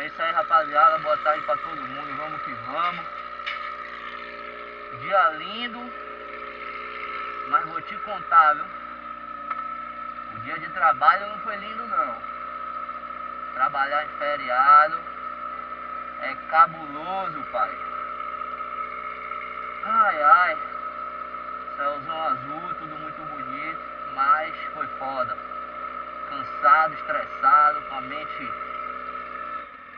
É isso aí, rapaziada, boa tarde pra todo mundo, vamos que vamos. Dia lindo, mas vou te contar, viu? O dia de trabalho não foi lindo não. Trabalhar em feriado é cabuloso, pai. Ai, ai. Céuzão azul, tudo muito bonito, mas foi foda. Cansado, estressado, com a mente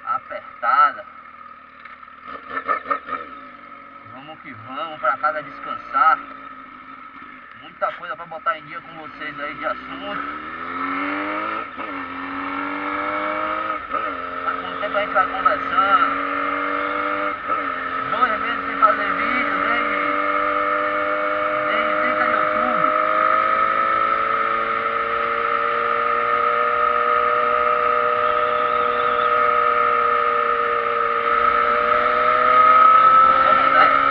apertada. Vamos que vamos pra casa descansar. Muita coisa pra botar em dia com vocês aí de assunto. Há quanto tempo a gente vai conversando? 2 meses sem fazer vídeo, desde 30 de outubro. Vamos nessa.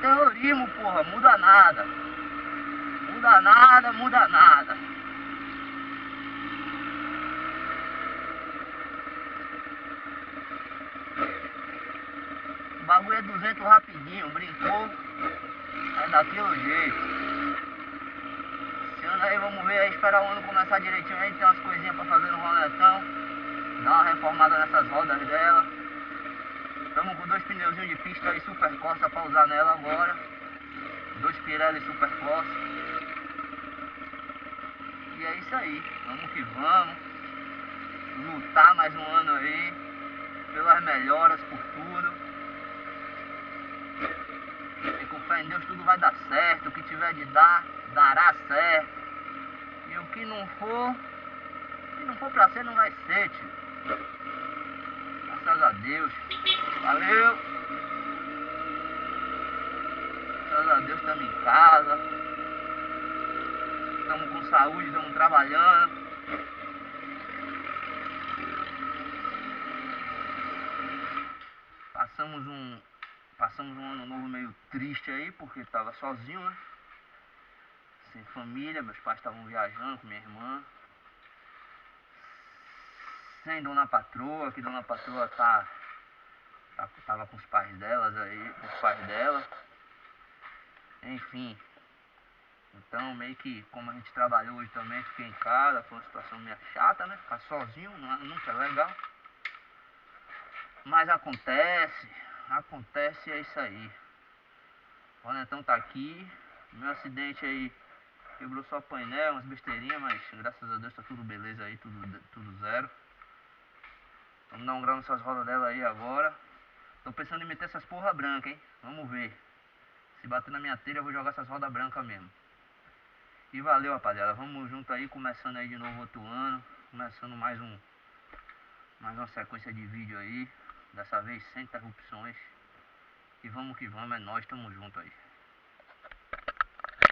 Terrorismo, porra, muda nada. Muda nada, muda nada. O bagulho é 200 rapidinho, brincou. É daquele jeito. Esse ano aí, vamos ver aí, esperar o ano começar direitinho aí. Tem umas coisinhas pra fazer no roletão. Dar uma reformada nessas rodas dela. Estamos com 2 pneuzinhos de pista aí, Super Corsa, pra usar nela agora. 2 Pirelli Super Corsa. E é isso aí, vamos que vamos. Lutar mais um ano aí, pelas melhoras, por tudo. E com fé em Deus tudo vai dar certo. O que tiver de dar, dará certo. E o que não for pra ser, não vai ser, tio. Graças a Deus. Valeu. Graças a Deus estamos em casa. Estamos com saúde, estamos trabalhando. Passamos um ano novo meio triste aí, porque estava sozinho, né? Sem família, meus pais estavam viajando com minha irmã. Sem Dona Patroa, que Dona Patroa tava com os pais delas aí, com os pais dela. Enfim. Então meio que como a gente trabalhou hoje também, fiquei em casa, foi uma situação meio chata, né? Ficar sozinho, nunca é legal. Mas acontece e é isso aí. O Ronetão tá aqui. Meu acidente aí quebrou só painel, umas besteirinhas, mas graças a Deus tá tudo beleza aí, tudo zero. Vamos dar um grau nessas rodas dela aí agora. Tô pensando em meter essas porra branca, hein? Vamos ver. Se bater na minha telha eu vou jogar essas rodas brancas mesmo. E valeu, rapaziada. Vamos junto aí, começando aí de novo outro ano. Começando mais uma sequência de vídeo aí. Dessa vez sem interrupções. E vamos que vamos, é nóis, tamo junto aí.